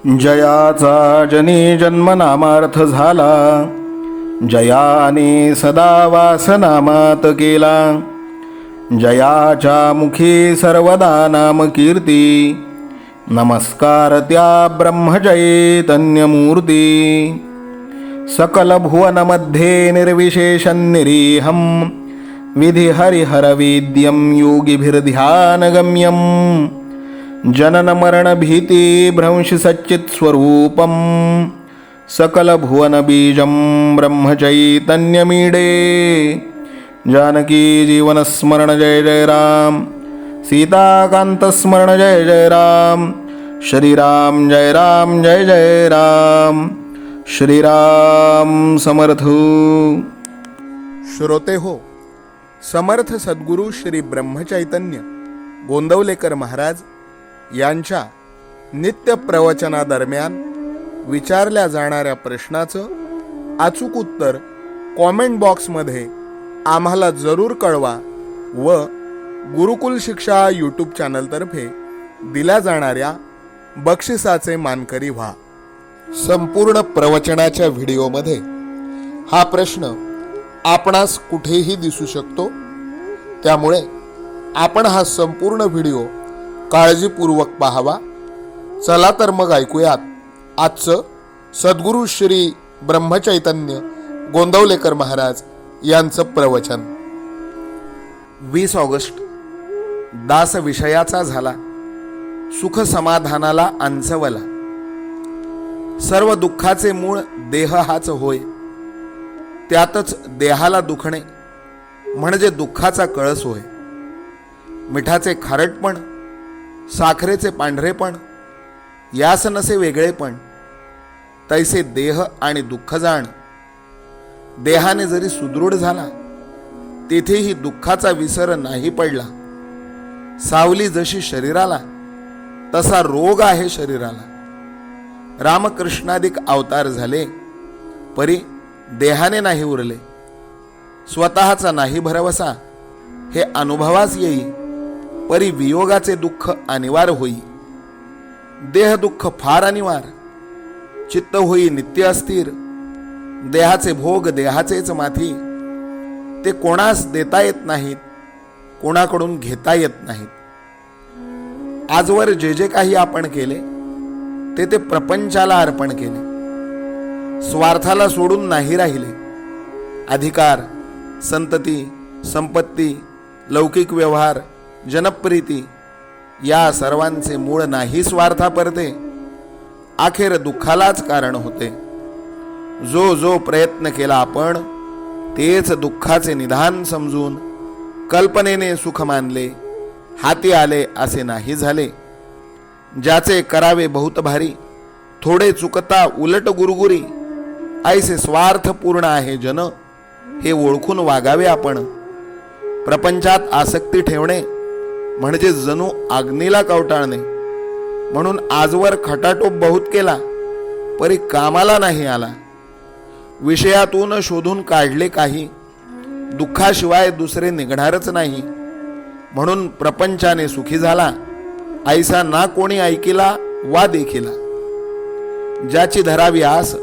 जयाचा जनी जन्मनामार्थ झाला, जयाने सदा वासनामात केला. जयाच्या मुखी सर्वदा नाम कीर्ती, नमस्कार त्या ब्रह्मचैतन्यमूर्ती. सकल भुवनमध्ये निर्विशेषं निरीहं, विधि हरिहरवेद्यं योगिभिर्ध्यानगम्यं. जनन मरण भीति भ्रंश सच्चित् स्वरूपं, सकल भुवन बीजं ब्रह्मचैतन्यमीडे. जानकी जीवन स्मरण जय जय राम, सीताकांत स्मरण जय जय राम. श्रीराम जय राम जय जय राम. श्रीराम समर्थ. श्रोते हो, समर्थ सद्गुरू श्री ब्रह्मचैतन्य गोंदवलेकर महाराज यांच्या नित्य प्रवचनादरम्यान विचारल्या जाणाऱ्या प्रश्नाचं अचूक उत्तर कॉमेंट बॉक्समध्ये आम्हाला जरूर कळवा व गुरुकुल शिक्षा यूट्यूब चॅनलतर्फे दिल्या जाणाऱ्या बक्षिसाचे मानकरी व्हा. संपूर्ण प्रवचनाच्या व्हिडिओमध्ये हा प्रश्न आपणास कुठेही दिसू शकतो, त्यामुळे आपण हा संपूर्ण व्हिडिओ काळजीपूर्वक पाहावा. चला तर मग ऐकूयात आजचं सद्गुरू श्री ब्रह्मचैतन्य गोंदवलेकर महाराज यांचं प्रवचन. 20 ऑगस्ट. दास विषयाचा झाला, सुख समाधानाला अंचवला. सर्व दुःखाचे मूळ देह हाच होय, त्यातच देहाला दुखणे म्हणजे दुःखाचा कळस होय. मिठाचे खारटपण, साखरेचे पांढरेपण यास नसे वेगळेपण, तैसे देह आणि दुःख जाण. देहाने जरी सुदृढ झाला, तेथेही दुःखाचा विसर नाही पडला. सावली जशी शरीराला, तसा रोग आहे शरीराला. रामकृष्णादिक अवतार झाले, परी देहाने नाही उरले. स्वतःचा नाही भरवसा, हे अनुभवास येई, परी वियोगाचे दुःख अनिवार होई. देह दुःख फार अनिवार, चित्त होई नित्य अस्थिर. देहाचे भोग देहाचेच माथी, ते कोणास देता येत नाहीत, कोणाकडून घेता येत नाहीत. आजवर जे जे काही आपण केले ते प्रपंचाला अर्पण केले. स्वार्थाला सोडून नाही राहिले. अधिकार, संतती, संपत्ती, लौकिक व्यवहार, जनप्रिती या सर्वांचे मूळ नाही स्वार्थापरते, अखेर दुःखालाच कारण होते. जो जो प्रयत्न केला आपण, तेच दुःखाचे निधान समजून कल्पनेने सुख मानले, हाती आले असे नाही झाले. ज्याचे करावे बहुत भारी, थोडे चुकता उलट गुरगुरी. ऐसे स्वार्थपूर्ण आहे जन, हे ओळखून वागावे आपण. प्रपंचात आसक्ती ठेवणे म्हणजे जणू अग्नीला कवटाळणे. म्हणून आजवर खटाटोप बहुत केला, परी कामाला नाही आला. विषयातून शोधून काढले काही, दुःखाशिवाय दुसरे निघणारच नाही. म्हणून प्रपंचाने सुखी झाला, ऐसा ना कोणी ऐकिला वा देखिला. ज्याची धरावी आस,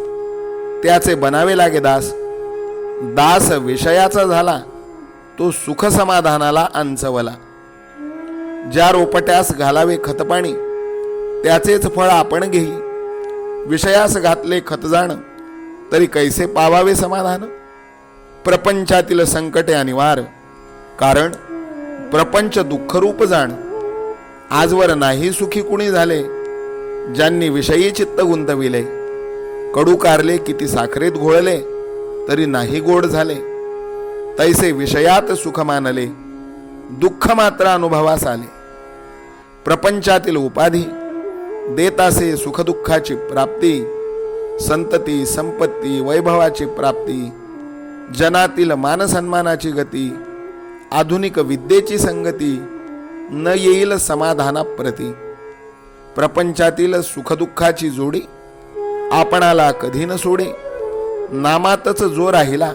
त्याचे बनावे लागे दास. दास विषयाचा झाला, तो सुख समाधानाला अंचवला. ज्या रोपट्यास घालावे खतपाणी, त्याचेच फळ आपण घेई. विषयास घातले खतजाण, तरी कैसे पावावे समाधान. प्रपंचातील संकटे अनिवार्य, कारण प्रपंच दुःखरूप जाण. आजवर नाही सुखी कुणी झाले, ज्यांनी विषयी चित्त गुंतविले. कडू कारले किती साखरेत घोळले, तरी नाही गोड झाले. तैसे विषयात सुख मानले, दुःख मात्र अनुभवास आले. प्रपंचातील उपाधी देतासे सुखदुःखाची प्राप्ती, संतती, संपत्ती, वैभवाची प्राप्ती, जनातील मानसन्मानाची गती, आधुनिक विद्येची संगती, न येईल समाधानाप्रती. प्रपंचातील सुखदुःखाची जोडी आपणाला कधी न सोडे. नामातच जो राहिला,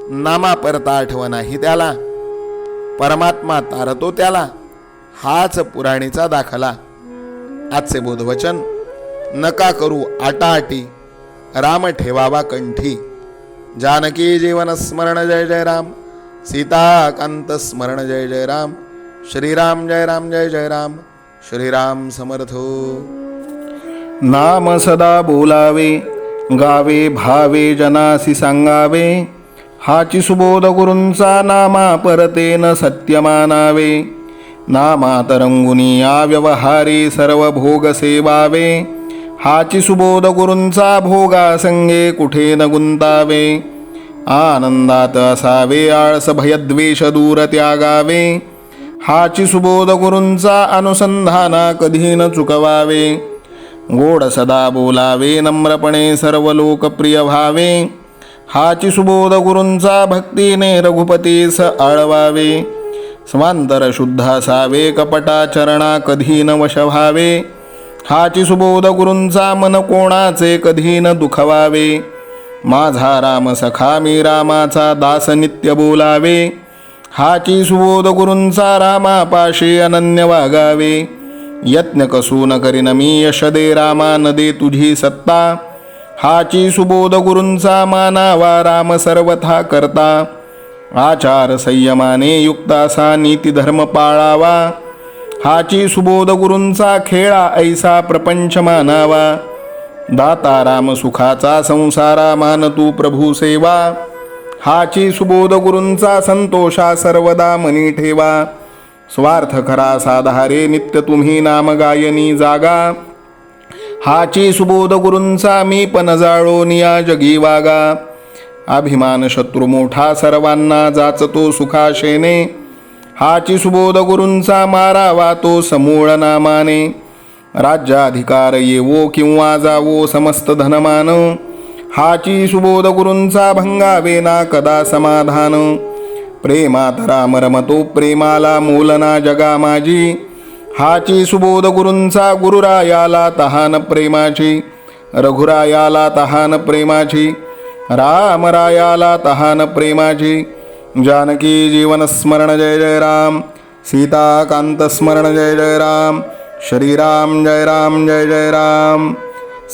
नामा परता आठवण नाही त्याला. परमात्मा तारतो त्याला, हाच पुराणीचा दाखला. आजचे बोधवचन नका करू आटाआटी, राम ठेवावा कंठी. जानकी जीवन स्मरण जय जय राम, सीताकांत स्मरण जय जय राम. श्रीराम जय राम जय जय राम. श्रीराम समर्थ. नाम सदा बोलावे, गावे भावे जनासी सांगावे. हाची सुबोध गुरूंचा नामा परतेन सत्य मानावे. नामात रंगुनी या व्यवहारी सर्व भोग सेवावे. हाची सुबोध गुरूंचा भोगा संगे कुठे न गुंतावे. आनंदात असावे आळस भयद्वेष दूर त्यागावे. हाची सुबोध गुरूंचा अनुसंधाना कधी न चुकवावे. गोड सदा बोलावे नम्रपणे सर्व लोकप्रिय व्हावे. हाची सुबोध गुरूंचा भक्तीने रघुपतीस आळवावे. स्वांतर शुद्ध असावे कपटाचरणा कधी न वश व्हावे. हाची सुबोध गुरूंचा मन कोणाचे कधी न दुखवावे. माझा राम सखा मी रामाचा दास नित्य बोलावे. हाची सुबोध गुरूंचा रामापाशी अनन्य वागावे. यत्न कसू न करीन मी यश दे रामा न दे तुझी सत्ता. हाची सुबोध गुरूंचा मानावा राम सर्वथा करता. आचार संयमाने युक्त असा नीती धर्म पाळावा. हाची सुबोध गुरूंचा खेळा ऐसा प्रपंच मानावा. दाता राम सुखाचा संसारा मान तू प्रभू सेवा. हाची सुबोध गुरूंचा संतोषा सर्वदा मनी ठेवा. स्वार्थ खरा साधारे नित्य तुम्ही नाम गायनी जागा. हाची सुबोध गुरूंचा मी पण जाळो निया जगी वागा. अभिमान शत्रू मोठा सर्वांना जाचतो सुखाशेने. हाची सुबोध गुरूंचा मारावा तो समूळ नामाने. राज्याधिकार येवो किंवा जावो समस्त धनमान. हाची सुबोध गुरूंचा भंगावे ना कदा समाधान. प्रेमात राम रमतो प्रेमाला मूलना जगा माझी. हाची सुबोध गुरूंचा गुरुरायाला तहान प्रेमाची. रघुरायाला तहान प्रेमाची. रामरायाला तहान प्रेमाची. जानकी जीवन स्मरण जय जय राम, सीताकांत स्मरण जय जय राम. श्रीराम जय राम जय जय राम.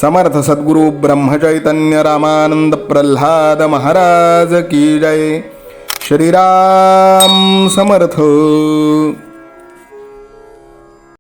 समर्थ सद्गुरु ब्रह्मचैतन्य रामानंद प्रल्हाद महाराज की जय. श्रीराम समर्थ.